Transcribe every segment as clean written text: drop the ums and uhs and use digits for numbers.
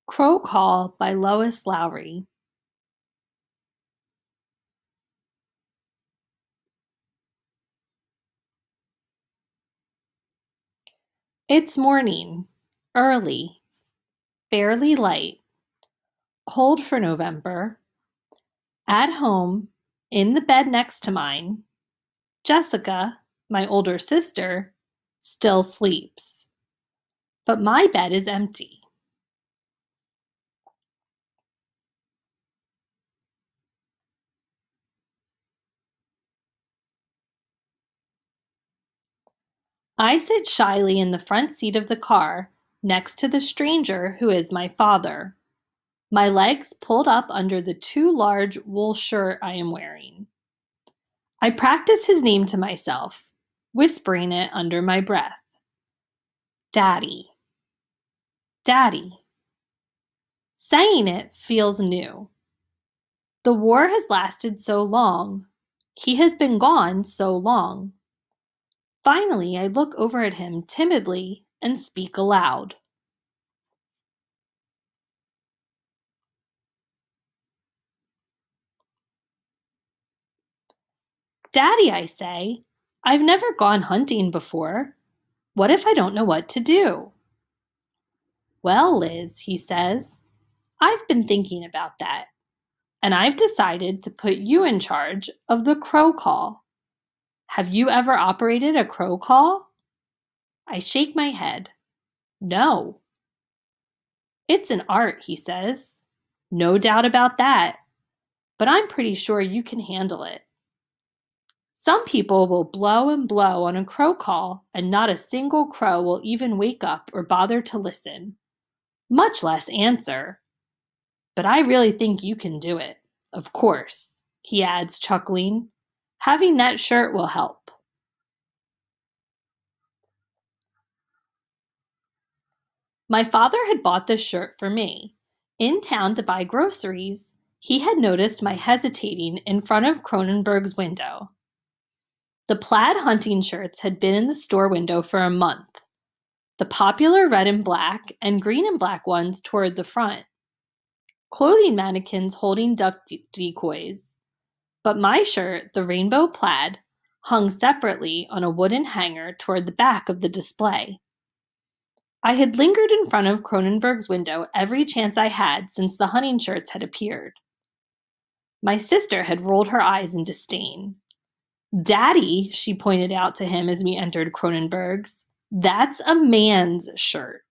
Crow Call by Lois Lowry. It's morning, early, barely light, cold for November. At home, in the bed next to mine, Jessica, my older sister, still sleeps. But my bed is empty. I sit shyly in the front seat of the car next to the stranger who is my father, my legs pulled up under the too large wool shirt I am wearing. I practice his name to myself, whispering it under my breath. Daddy. Daddy. Saying it feels new. The war has lasted so long. He has been gone so long. Finally, I look over at him timidly and speak aloud. Daddy, I say, I've never gone hunting before. What if I don't know what to do? Well, Liz, he says, I've been thinking about that, and I've decided to put you in charge of the crow call. Have you ever operated a crow call? I shake my head. No. It's an art, he says. No doubt about that. But I'm pretty sure you can handle it. Some people will blow and blow on a crow call, and not a single crow will even wake up or bother to listen, much less answer. But I really think you can do it. Of course, he adds, chuckling. Having that shirt will help. My father had bought this shirt for me. In town to buy groceries, he had noticed my hesitating in front of Cronenberg's window. The plaid hunting shirts had been in the store window for a month. The popular red and black and green and black ones toward the front. Clothing mannequins holding duck decoys. But my shirt, the rainbow plaid, hung separately on a wooden hanger toward the back of the display. I had lingered in front of Cronenberg's window every chance I had since the hunting shirts had appeared. My sister had rolled her eyes in disdain. Daddy, she pointed out to him as we entered Cronenberg's, that's a man's shirt.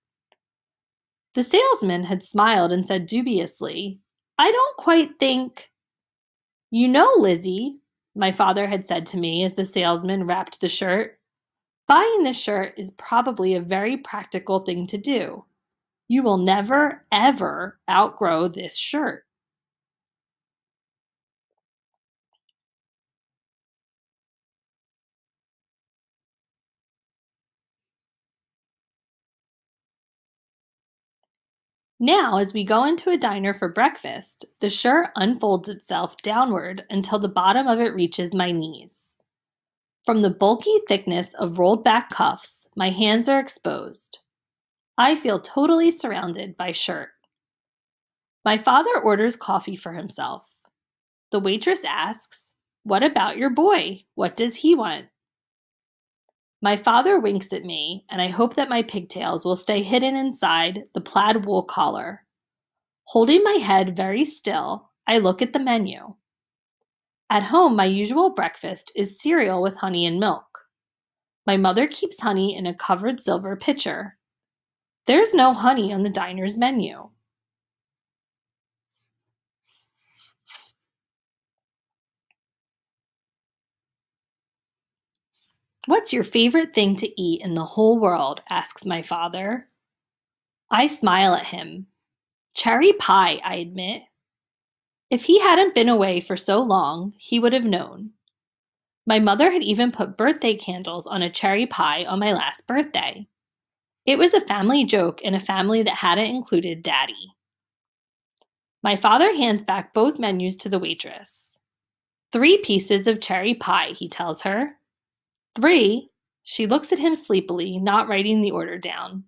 The salesman had smiled and said dubiously, I don't quite think. You know, Lizzie, my father had said to me as the salesman wrapped the shirt, buying this shirt is probably a very practical thing to do. You will never, ever outgrow this shirt. Now, as we go into a diner for breakfast, the shirt unfolds itself downward until the bottom of it reaches my knees. From the bulky thickness of rolled back cuffs, my hands are exposed. I feel totally surrounded by shirt. My father orders coffee for himself. The waitress asks, What about your boy? What does he want? My father winks at me, and I hope that my pigtails will stay hidden inside the plaid wool collar. Holding my head very still, I look at the menu. At home, my usual breakfast is cereal with honey and milk. My mother keeps honey in a covered silver pitcher. There's no honey on the diner's menu. What's your favorite thing to eat in the whole world? Asks my father. I smile at him. Cherry pie, I admit. If he hadn't been away for so long, he would have known. My mother had even put birthday candles on a cherry pie on my last birthday. It was a family joke in a family that hadn't included Daddy. My father hands back both menus to the waitress. 3 pieces of cherry pie, he tells her. 3? She looks at him sleepily, not writing the order down.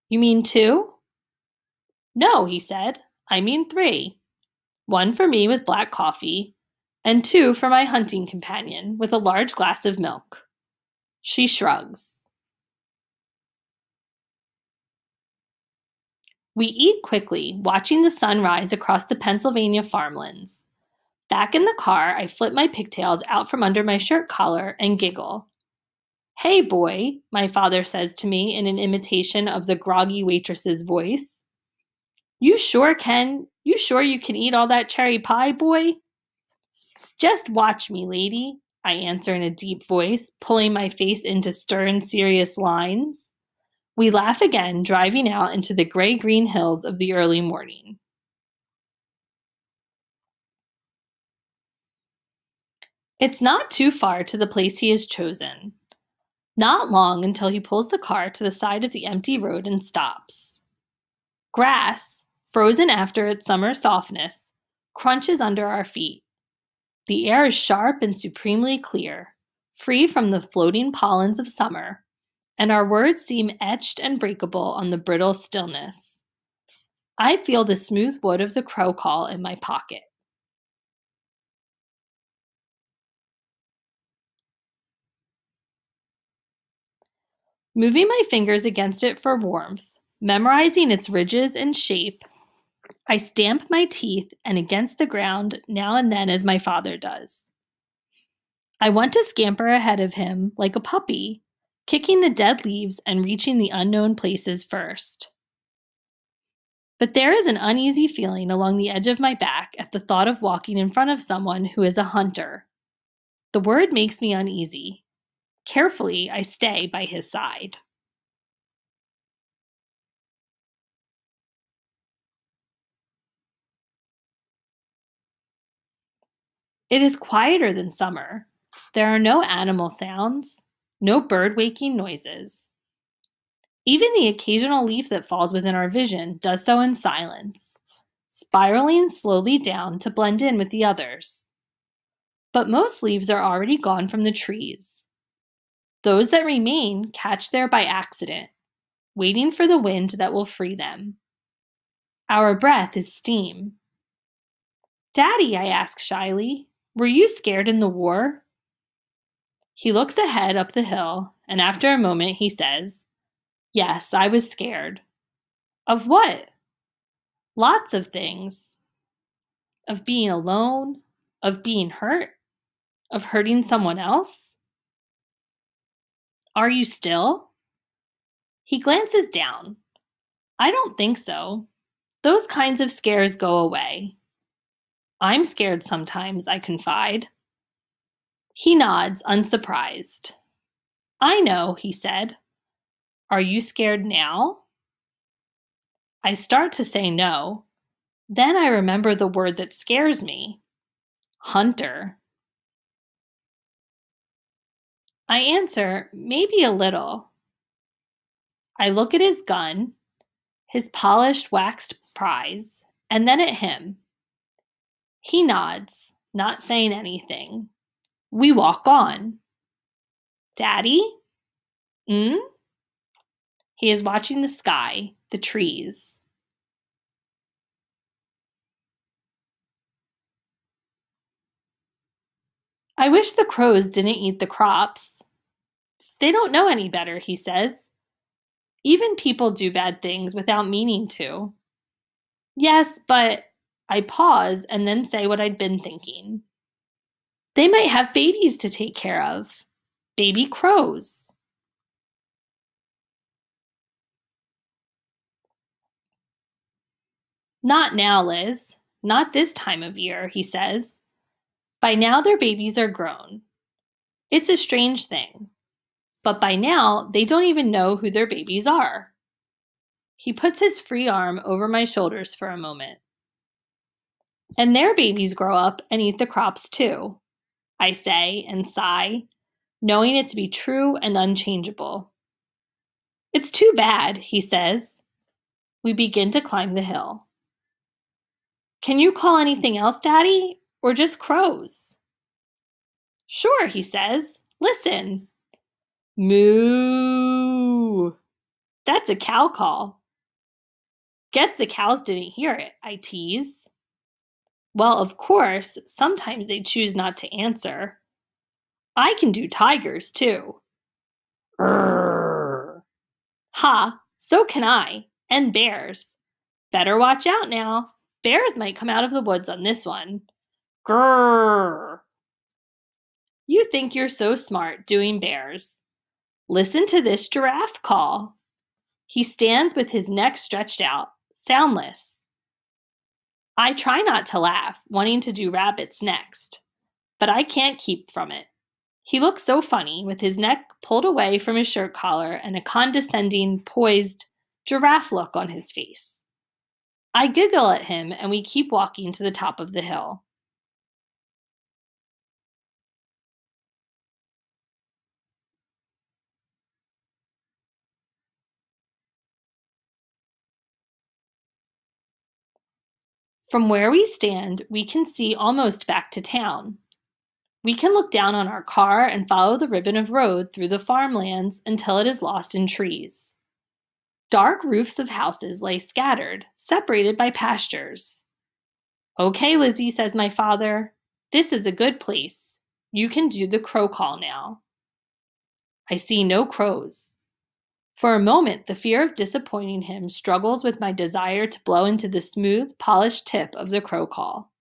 You mean 2? No, he said. I mean 3. 1 for me with black coffee, and 2 for my hunting companion with a large glass of milk. She shrugs. We eat quickly, watching the sun rise across the Pennsylvania farmlands. Back in the car, I flip my pigtails out from under my shirt collar and giggle. Hey, boy, my father says to me in an imitation of the groggy waitress's voice. You sure you can eat all that cherry pie, boy? Just watch me, lady, I answer in a deep voice, pulling my face into stern, serious lines. We laugh again, driving out into the gray-green hills of the early morning. It's not too far to the place he has chosen. Not long until he pulls the car to the side of the empty road and stops. Grass, frozen after its summer softness, crunches under our feet. The air is sharp and supremely clear, free from the floating pollens of summer, and our words seem etched and breakable on the brittle stillness. I feel the smooth wood of the crow call in my pocket. Moving my fingers against it for warmth, memorizing its ridges and shape, I stamp my teeth and against the ground now and then as my father does. I want to scamper ahead of him like a puppy, kicking the dead leaves and reaching the unknown places first. But there is an uneasy feeling along the edge of my back at the thought of walking in front of someone who is a hunter. The word makes me uneasy. Carefully, I stay by his side. It is quieter than summer. There are no animal sounds, no bird-waking noises. Even the occasional leaf that falls within our vision does so in silence, spiraling slowly down to blend in with the others. But most leaves are already gone from the trees. Those that remain catch there by accident, waiting for the wind that will free them. Our breath is steam. Daddy, I ask shyly, were you scared in the war? He looks ahead up the hill, and after a moment he says, Yes, I was scared. Of what? Lots of things. Of being alone, of being hurt, of hurting someone else. Are you still? He glances down. I don't think so. Those kinds of scares go away. I'm scared sometimes, I confide. He nods, unsurprised. I know, he said. Are you scared now? I start to say no. Then I remember the word that scares me. Hunter. I answer, maybe a little. I look at his gun, his polished waxed prize, and then at him. He nods, not saying anything. We walk on. Daddy? Hmm? He is watching the sky, the trees. I wish the crows didn't eat the crops. They don't know any better, he says. Even people do bad things without meaning to. Yes, but I pause and then say what I'd been thinking. They might have babies to take care of. Baby crows. Not now, Liz. Not this time of year, he says. By now their babies are grown. It's a strange thing. But by now, they don't even know who their babies are. He puts his free arm over my shoulders for a moment. And their babies grow up and eat the crops too, I say and sigh, knowing it to be true and unchangeable. It's too bad, he says. We begin to climb the hill. Can you call anything else, Daddy, or just crows? Sure, he says. Listen. Moo. That's a cow call. Guess the cows didn't hear it, I tease. Well, of course, sometimes they choose not to answer. I can do tigers, too. Grrr. Ha, so can I. And bears. Better watch out now. Bears might come out of the woods on this one. Grrr. You think you're so smart doing bears. Listen to this giraffe call. He stands with his neck stretched out, soundless. I try not to laugh, wanting to do rabbits next, but I can't keep from it. He looks so funny, with his neck pulled away from his shirt collar and a condescending, poised, giraffe look on his face. I giggle at him, and we keep walking to the top of the hill. From where we stand, we can see almost back to town. We can look down on our car and follow the ribbon of road through the farmlands until it is lost in trees. Dark roofs of houses lay scattered, separated by pastures. Okay, Lizzie, says my father. This is a good place. You can do the crow call now. I see no crows. For a moment, the fear of disappointing him struggles with my desire to blow into the smooth, polished tip of the crow call.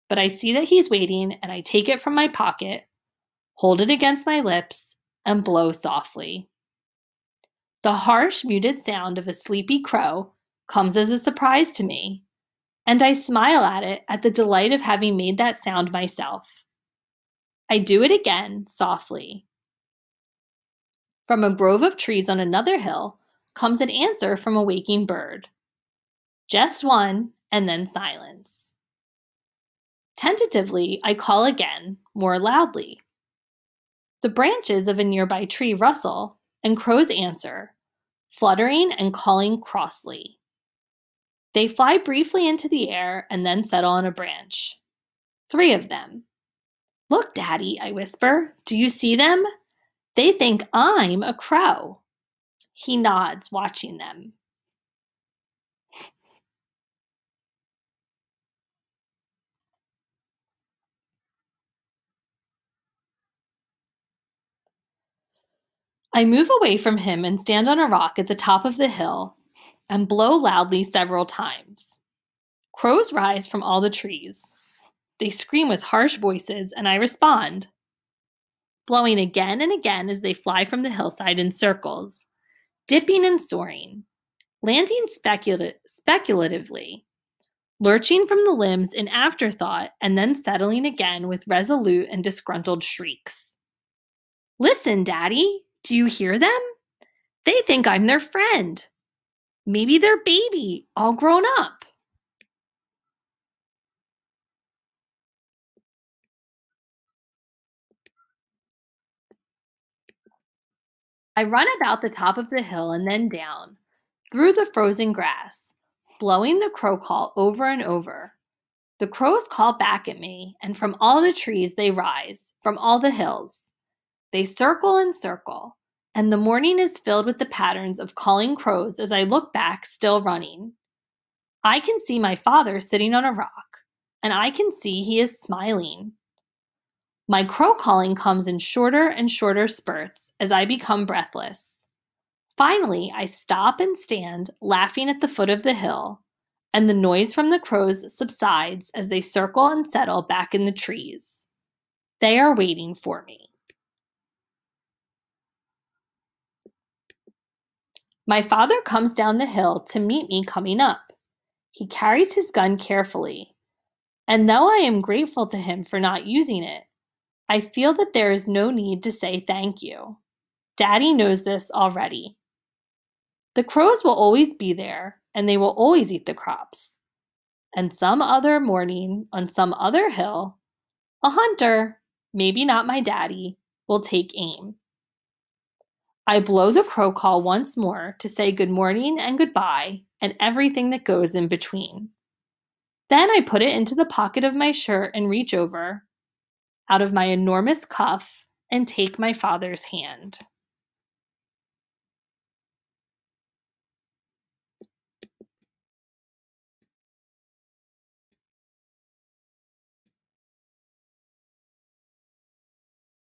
But I see that he's waiting, and I take it from my pocket, hold it against my lips, and blow softly. The harsh, muted sound of a sleepy crow comes as a surprise to me, and I smile at it at the delight of having made that sound myself. I do it again, softly. From a grove of trees on another hill comes an answer from a waking bird. Just one, and then silence. Tentatively, I call again, more loudly. The branches of a nearby tree rustle, and crows answer, fluttering and calling crossly. They fly briefly into the air and then settle on a branch. 3 of them. Look, Daddy, I whisper. Do you see them? They think I'm a crow. He nods, watching them. I move away from him and stand on a rock at the top of the hill and blow loudly several times. Crows rise from all the trees. They scream with harsh voices, and I respond, blowing again and again as they fly from the hillside in circles, dipping and soaring, landing speculatively, lurching from the limbs in afterthought, and then settling again with resolute and disgruntled shrieks. Listen, Daddy, do you hear them? They think I'm their friend. Maybe their baby, all grown up. I run about the top of the hill and then down, through the frozen grass, blowing the crow call over and over. The crows call back at me, and from all the trees they rise, from all the hills. They circle and circle, and the morning is filled with the patterns of calling crows as I look back, still running. I can see my father sitting on a rock, and I can see he is smiling. My crow calling comes in shorter and shorter spurts as I become breathless. Finally, I stop and stand, laughing at the foot of the hill, and the noise from the crows subsides as they circle and settle back in the trees. They are waiting for me. My father comes down the hill to meet me coming up. He carries his gun carefully, and though I am grateful to him for not using it, I feel that there is no need to say thank you. Daddy knows this already. The crows will always be there, and they will always eat the crops. And some other morning, on some other hill, a hunter, maybe not my daddy, will take aim. I blow the crow call once more to say good morning and goodbye and everything that goes in between. Then I put it into the pocket of my shirt and reach over, out of my enormous cuff, and take my father's hand.